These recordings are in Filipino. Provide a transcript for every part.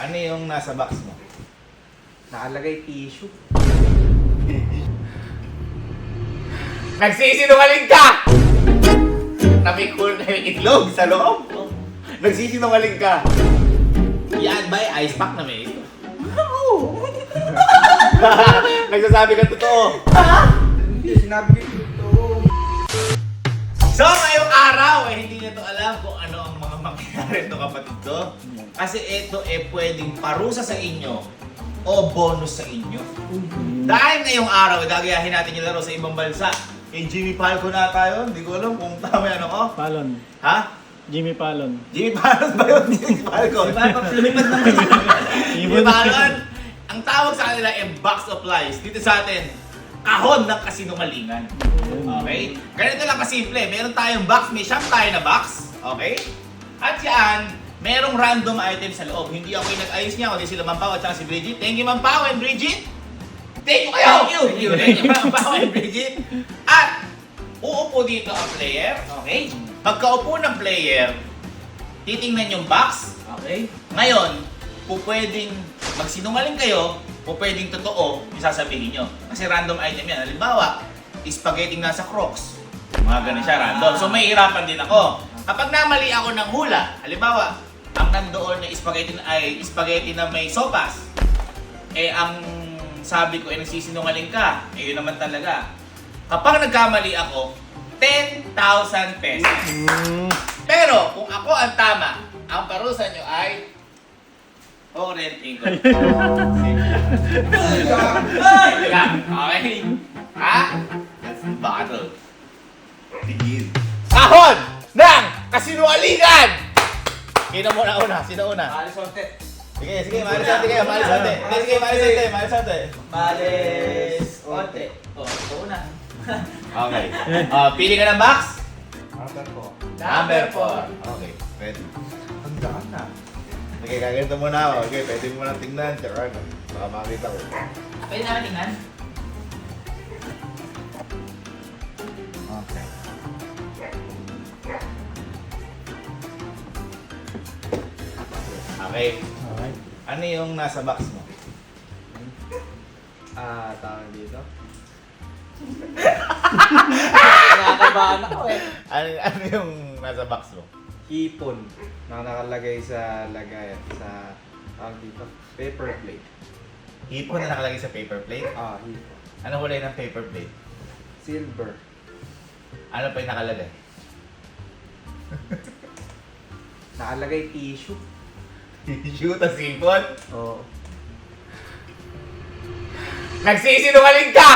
Ano yung nasa box mo? Nakalagay tissue. Nagsisinungaling ka! Namikul na yung itlog sa loob. Nagsisinungaling ka. Yan ba yung ice pack na may ito? Nagsasabi ka totoo. Hindi, sinabi ko yung totoo. So, ngayong araw, hindi nyo to alam kung ano ang mga mangyayari ito kapatid to. Kasi ito pwedeng parusa sa inyo o bonus sa inyo. Dahil ngayong araw, gagayahin natin yung laro sa ibang bansa. Kay Jimmy Falco na tayo. Hindi ko alam kung tama yan ako. Palon. Ha? Jimmy Palon. Jimmy Falco ba yun? Jimmy Falco. Lumipad naman. Jimmy Falco. Ang tawag sa kanila ay box of lies. Dito sa atin, kahon ng kasinungalingan. Okay? Ganito lang kasimple. Meron tayong box, may shop tayo na box. Okay? At yan, merong random item sa loob. Hindi ako yung nag-ayos niya, kundi sila Ma'am Pao at saka si Bridget. Thank you Ma'am Pao and Bridget! Thank you kayo! Thank you Ma'am Pao and Bridget! At, uupo dito ang player. Okay? Pagkaupo ng player, titingnan yung box. Okay? Ngayon, pwedeng magsinungaling kayo, pwedeng totoo yung sasabihin nyo. Kasi random item yan. Halimbawa, spaghetti nasa Crocs. Mga ganun siya, random. So may hirapan din ako. Kapag namali ako ng hula, halimbawa, ang nandoon na spaghetti ay spaghetti na may sopas. Ang sabi ko ay nagsisinungaling ka. Yun naman talaga. Kapag nagkamali ako, 10,000 pesos. Pero kung ako ang tama, ang parusa nyo ay renting ko. Okay? Ha? That's the battle. Begin. Kahon ng kasinungalingan! Sino muna una? Sino una? Malisonte. Sige, malisonte kayo, malisonte. Sige, malisonte. Malisonte. Ito na. Okay. Pili ka ng box? Number 4. Okay, pwede. Ang daan na. Okay, gaganito muna ako. Okay, pwede mo na tingnan. Tsaka ano, baka makita ko. Pwede naman tingnan? Okay. Okay. Okay. Ano yung nasa box mo? Tawag dito. Nakakabahan ako eh. Ano yung nasa box mo? Hipon na nakalagay sa lagay sa tawag dito. Paper plate. Hipon na nakalagay sa paper plate? Hipon. Ano kulay ng paper plate? Silver. Ano pa yung nakalagay? Nakalagay tissue. Tissue, tas hipon? Oo. Nagsisinungaling ka!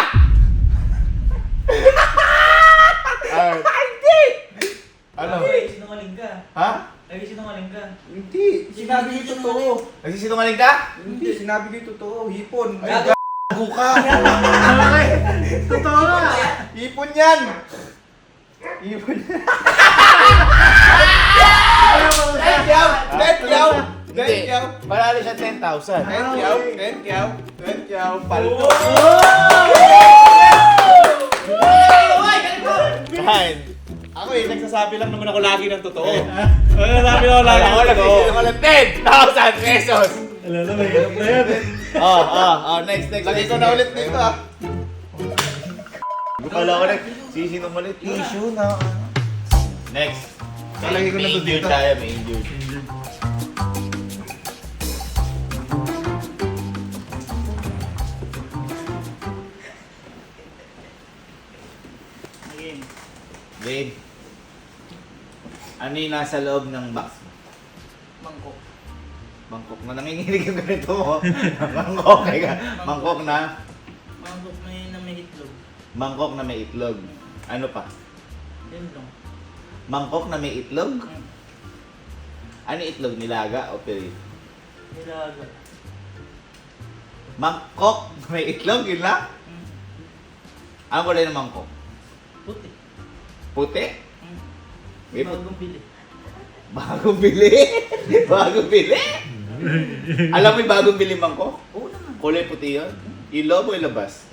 Hindi! Ano? Sinungaling ka. Ha? Ay, sinungaling ka. Hindi. Sinabi ko yung totoo. Nagsisinungaling ka? Hindi. Sinabi ko yung totoo. Hipon. Ay, gago ka! Okay. Totoo nga! Hipon yan! Hipon yan! Letyaw! Hindi. Panalo siya 10,000. Letyaw! Paldo! Fine. Ako nagsasabi lang naman ako lagi ng totoo. Sabi ko lang. Ako lang 10,000 pesos! Alala, may hirap na yan. Next. Lagi ko na ulit dito ah. Kala ko lang, sisinungaling tissue na. Next. Lagi ko na to May dito. tayo, may injured. Again. Babe, ano yung nasa loob ng box mo? Mangkok. Mangkok na nanginginig yung ganito mo. Mangkok, mangkok na. Mangkok na may itlog. Mangkok na may itlog. Ano pa? Yan lang. Mangkok na may itlog? Ano itlog? Nilaga o pirito? Nilaga. Mangkok na may itlog? Yun lang? Ano kulay ng mangkok? Puti. Puti? May Bagong bili. Bagong bili? Bagong bili? Alam mo yung bagong bili mangkok? Oo naman. Kulay puti yun? Iloob o ilabas?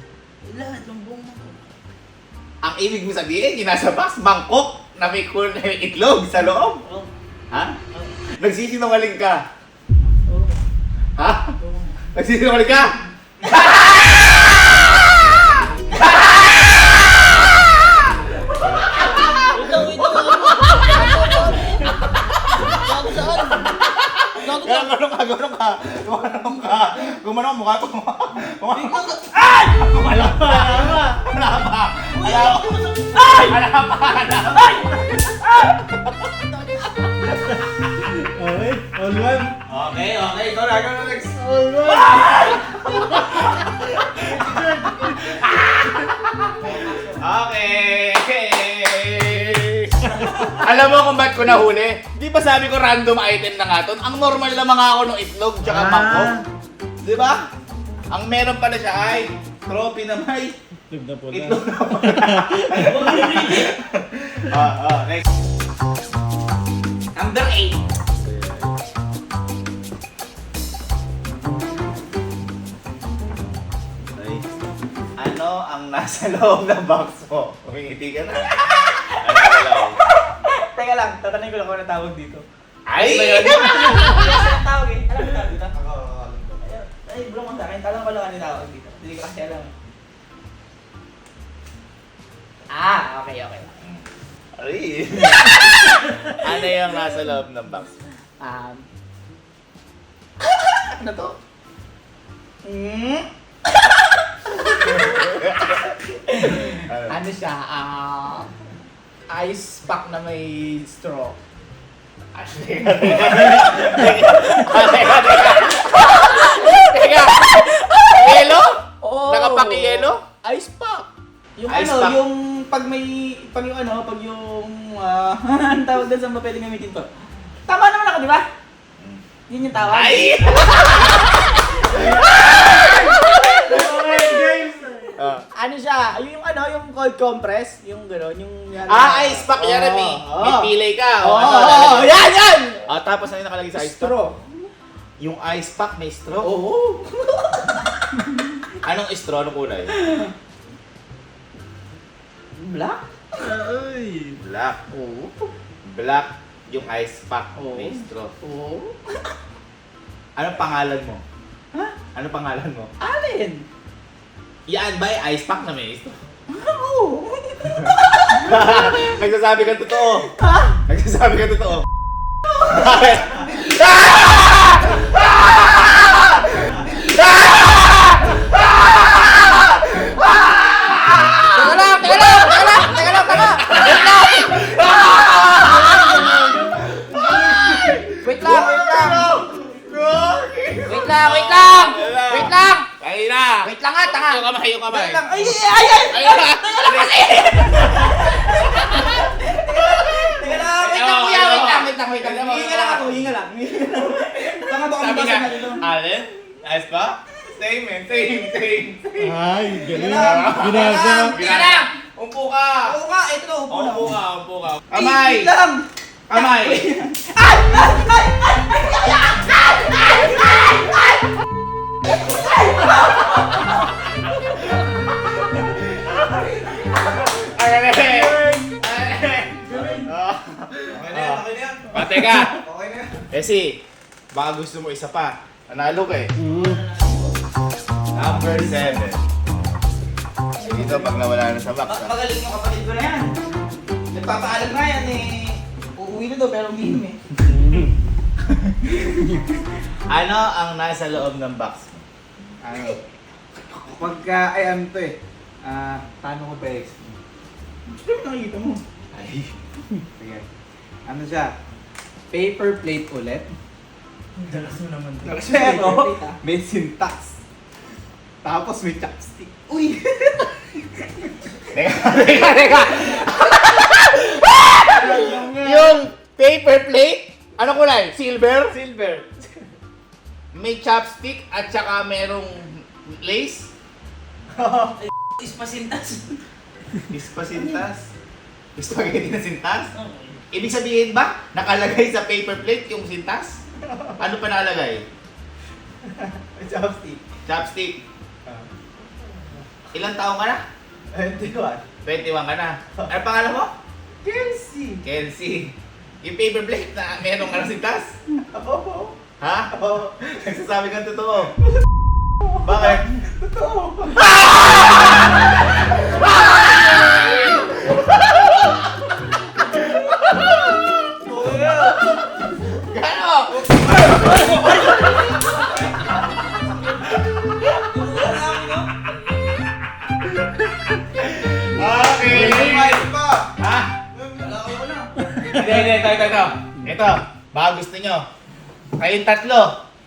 Lahat ng buong mangkok. Ang ibig mo sabihin, yung nasa box, mangkok na may itlog sa loob? Oo. Ha? Oo. Nagsisinungaling ka. Oo. Nagsisinungaling ka? Wait lang, wait lang. Gago saan? Gago saan? Gumanong ka. Gumanong mukha ko. Wait lang. Wala pa. Okay, all one. Okay. Ikaw na next. All one. Okay. Alam mo kung ba't ko nahuli? Di ba sabi ko random item na nga to? Ang normal na mga ako ng itlog tsaka mangkok. Di ba? Ang meron pala siya ay trophy na may Itlog na pula. itlog na next. Number 8. Ay, ano ang nasa loob ng box mo? Umingiti ka na. Ano nasa loob? Teka lang, tatanungin ko lang kung ano tawag dito. Ay! Yes, ang tawag eh. Alam mo tawag dito? Ay, bro mo sa akin. Alam ko lang ano tawag dito. Hindi ko kasi alam. Okay. Ay! Ano yung nasa loob ng box mo? Ano to? Ano siya? Ice pack na may straw. Teka! Yelo? Oh! Nakapaki-yelo? Ice pack! Yung Ice ano, pack. yung pag yung ang tawag doon saan ba pwedeng gamitin to? Tama naman ako, di ba? Yun yung tawag. Ay! Ano siya? Yung ano, yung cold compress, yung gano'n, yung Ice pack, Jeremy. May pilay ka. Yan! Tapos ano yung nakalagay sa ice pack? Straw. Yung ice pack may straw? Oo. Anong straw? Anong kulay? Black? Ay. Black. Oo. Black yung ice pack Oo. may straw. Oo. Anong pangalan mo? Ha? Anong pangalan mo? Alin? Yan ba yung ice pack na may straw? Oo. Nagsasabi ka totoo. Ha? Nagsasabi ka totoo. Wait lang! Kaya na. Wait lang nga, tanga! Yung kamay. Wait lang! Ay! Teka lang kasi! Teka lang! Wait lang kuya! Wait lang! Hinga lang ako! Hinga lang! Tanga baka Sabi mabasa nga, na dito. Alin? Ice pack? Same man. Same. Ay, galing. Binasa. Binasa. lang! Umpo ka. Oo nga! Ito! Upo na! Umpo ka. Ay, Kamay. wait lang! Kamay. Teka. Kasi, baka gusto mo isa pa. Nanalo ka eh. Number 7. Dito pag nawala na sa box. ha? Magaling yung kapatid ko na yan. Nagpapaalam nga yan eh. Uuwi na daw pero umiinom eh. Ano ang nasa loob ng box mo? Ano? Pagka, ay ano to eh. Paano ko ba explain? Gusto mo nakikita mo? Ay. Sige. Ano siya? Paper plate ulit. Dalas mo naman. Pero, may syntax. Tapos may chopstick. Uy! Teka. Yung paper plate, ano kulay? Silver? Silver. May chopstick at saka merong lace? Ispasintas. Ispasintas? Spaghetti na sintas? Ibig sabihin ba, nakalagay sa paper plate yung sintas? Ano pa nakalagay? May chopstick. Chopstick. Ilang taong ka na? 21. 21 ka na. Ano pangalan mo? Kelsey. Kelsey. Yung paper plate na meron ka ng sintas? Oo. Ha? Oo. Nagsasabi kang totoo. Bakit? Gano? Okay. Ha? Hindi, ito. Ito, baka gusto nyo. Kayong tatlo,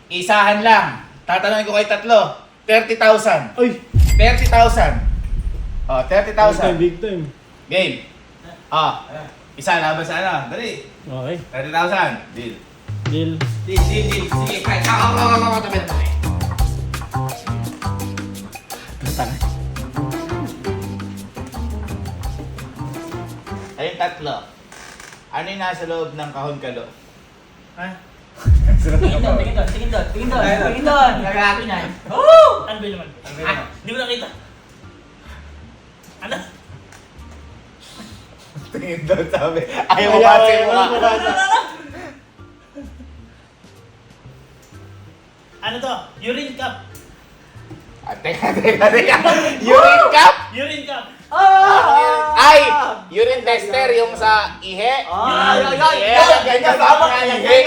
isahan lang. Tatanungin ko kayo tatlo, 30,000. Uy! 30,000. Oh, 30,000. Big time. Game. Isa laban sa ano? Dali. Okay. 30,000. Deal. Deal. Deal. Sige, kahit ako, tabi. Tatangay. Ayun tatlo. Ano yung nasa loob ng kahon kalo? Ha? Tingin doon. Gagawin niya. Oh! Ano ba naman? Di mo nakita. Ano? Tingin daw sabi. Ayaw mo ba mo ka? Ano to? Urine cup. Teka. Urine cup? Urine cup. Ay! Urine tester yung sa ihe. Ganyan, sama ka Ihe.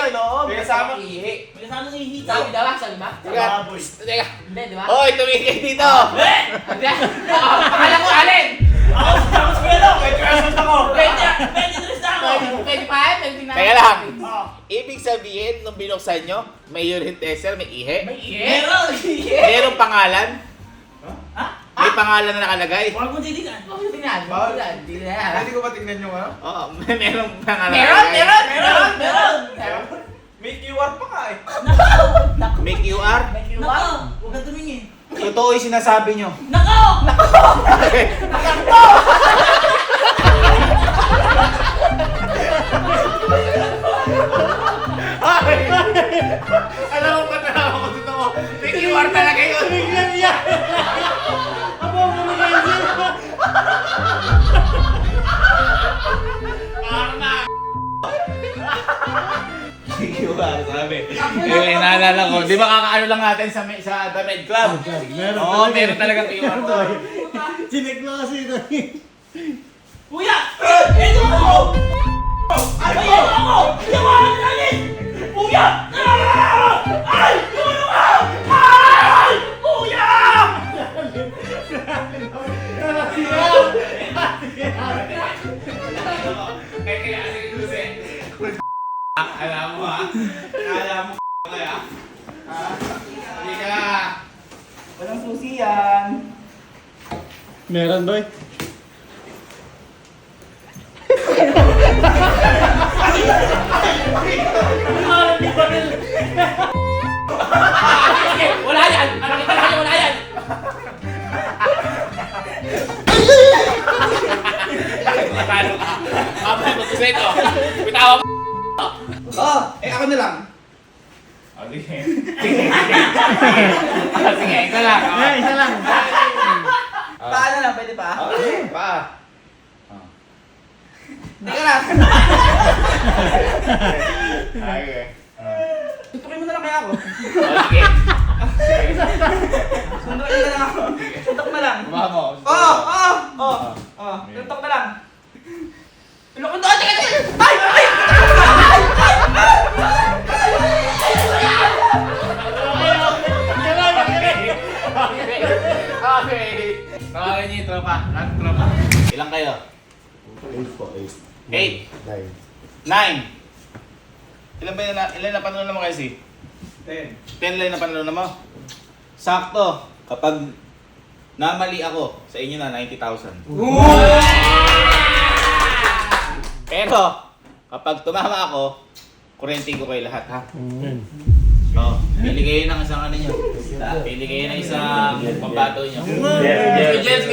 Kasama Ihe. May kasama ng ihita. Sabi daw, sabi ba? Teka. Baboy. Teka. Hindi, di ba? Hoy, tumigil dito! Akala ko alin! Ako sa pelo. Ako. Pwede na ako. 25, 29. Teka lang. Oh. Ibig sabihin, nung binuksan nyo, may urine tester, may ihe. Meron. Merong pangalan? Ha? May pangalan na nakalagay? Huwag mong titignan. Huwag mo tingnan. Bawal. Hindi na yan. Pwede ko ba tingnan yung ano? Oo, merong pangalan Meron! Meron. May QR pa ka eh. May QR? Nako. Huwag kang tumingin. Totoo yung sinasabi nyo. Nako. Alam mo, patalawa ko dito mo. May QR talaga yun. Bigyan niya! Aba, bumigyan siya! Karma! QR, sabi. Eh, naalala ko. Di ba kakaano lang natin sa The Med Club? Meron Oo, meron talaga QR code. Chinek mo kasi ito. Kuya! Ito ako! Ito ako! Yawanan natin! Kuya! Ay! Tulong ka! Ay! Kuya! Kaya sige Jose. Alam mo ha? Alam mo kaya? Hindi ka. Walang susi yan. Meron, boy. Wala yan! Anak kita lang, wala yan! Matalo ka. Mamaya magkusay ko. Bitawa mo. Ako na lang. Sige. Sige, ito lang. Isa lang. Paano lang? Pwede pa? Okay, pa. Teka lang. Okay. Tutukin mo na lang kaya ako. Sige. Sundukin na lang ako. Suntok na lang. Kumaha mo. Suntok na lang. Tulungan doon! Teka! Ay! Ay! Okay. Tawagan niyo yung tropa. Lahat ng tropa. Ilang kayo? 8. 9. Ilan na panalo mo kayo si? 10. 10 lang na panalo mo? Sakto. Kapag namali ako, sa inyo na 90,000. Pero, kapag tumama ako, kurenting ko kayo lahat ha. Ayan. Oh, pili kayo ng isang ano nyo. Pili kayo ng isang pambato nyo. James!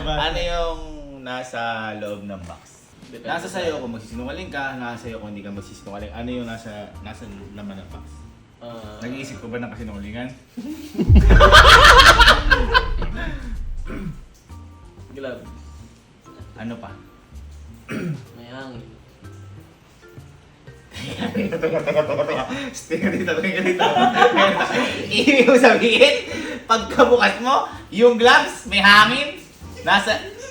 Ano yung nasa loob ng box? Nasa sayo kung magsisinungaling ka, nasa sayo kung hindi ka magsisinungaling. Ano yung nasa laman ng box? Nag-iisip ko ba ng kasinungalingan? Ano pa? May hangin. Tingnan dito. Ibig mo sabihin, pagkabukas mo, yung gloves, may hangin.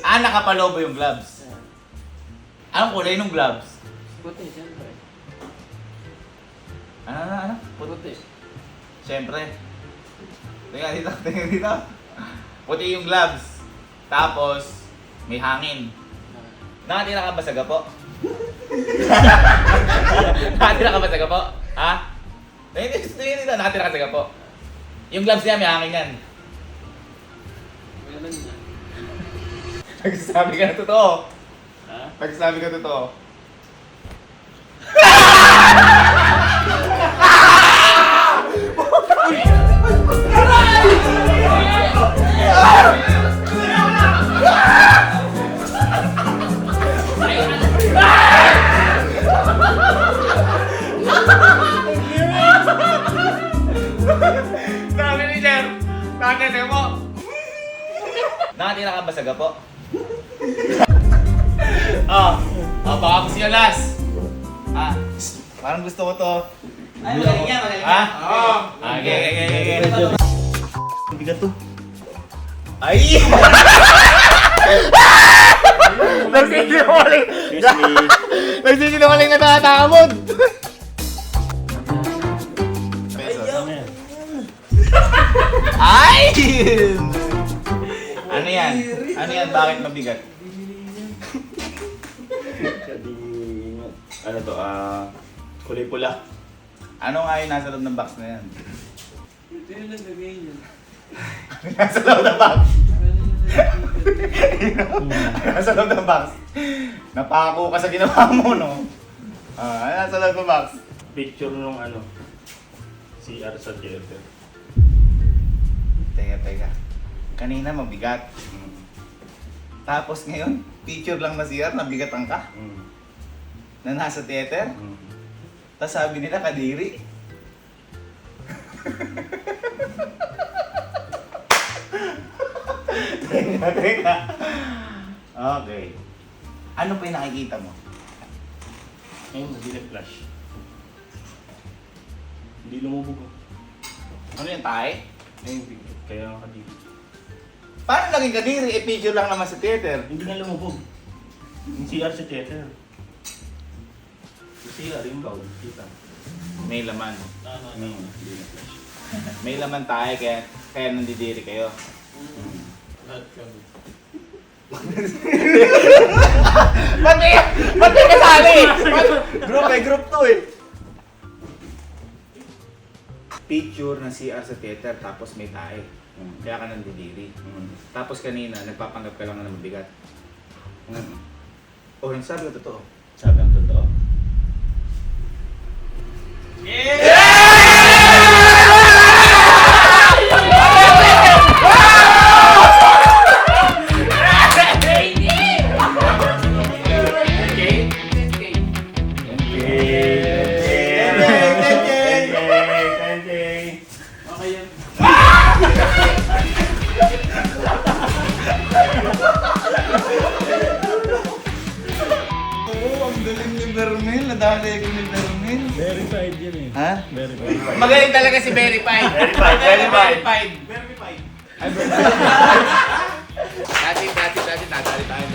Nakapalobo yung gloves. Anong kulay ng gloves? Puti, siyempre. Ano? Puti. Siyempre. Tingnan dito. Puti yung gloves. Tapos, may hangin. Nakatira ka ba sa gapo? Nakatira ka ba sa gapo? Ha? Tingnan dito, nakatira ka sa gapo. Yung gloves niya, may hangin yan. Meron na. Nagsasabi ka na totoo. Ha? Nagsasabi ka totoo. Sabi ni Jer, nakakasya mo. Nakatira ka ba sa gapo? Baka gusto nyo last. Parang gusto ko to. Ay, magaling yan. Ha? Okay. Bigat to. Ay! Nagsisinungaling! Nagsisinungaling na nakatakamod! Pesos. Ay! Ano yan? Bakit mabigat? Ano to, kulay pula. Ano nga yung nasa loob ng box na yan? Ito yung naglagay niya. Nasa loob ng box? Nasa loob ng box? Napako ka sa ginawa mo, no? Nasa loob ng box? Picture nung CR sa theater. Teka. Kanina mabigat. Tapos ngayon, picture lang na CR, nabigatan ka? Na nasa theater? Tapos sabi nila, kadiri. Teka. Okay. Ano pa yung nakikita mo? Ayun, hindi nag-flash. Hindi lumubog. Ano yung tayo? Ayun, kaya nakadiri. Paano naging kadiri? Picture lang naman sa theater. Hindi nga lumubog. Yung CR sa theater. Yung CR, yung bowl, kita. May laman. Hindi nag-flash. May laman tayo, kaya nandidiri kayo. Lahat kami. Ba't may kasali? Group to eh. Picture ng CR sa theater, tapos may tae. Kaya ka nandidiri. Tapos kanina, nagpapanggap ka lang na mabigat. O, yung sabi ko totoo. Sabi ang totoo. Okay yan. Oo, ang galing ni Bernel. Nadali ko ni Bernel. Verified yun eh. Ha? Verified. Magaling talaga si Verified. Verified. Verified. Ay, Verified. Dati, nadali tayo.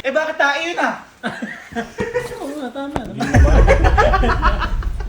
Eh, bakit tayo yun ah? Oo nga, tama.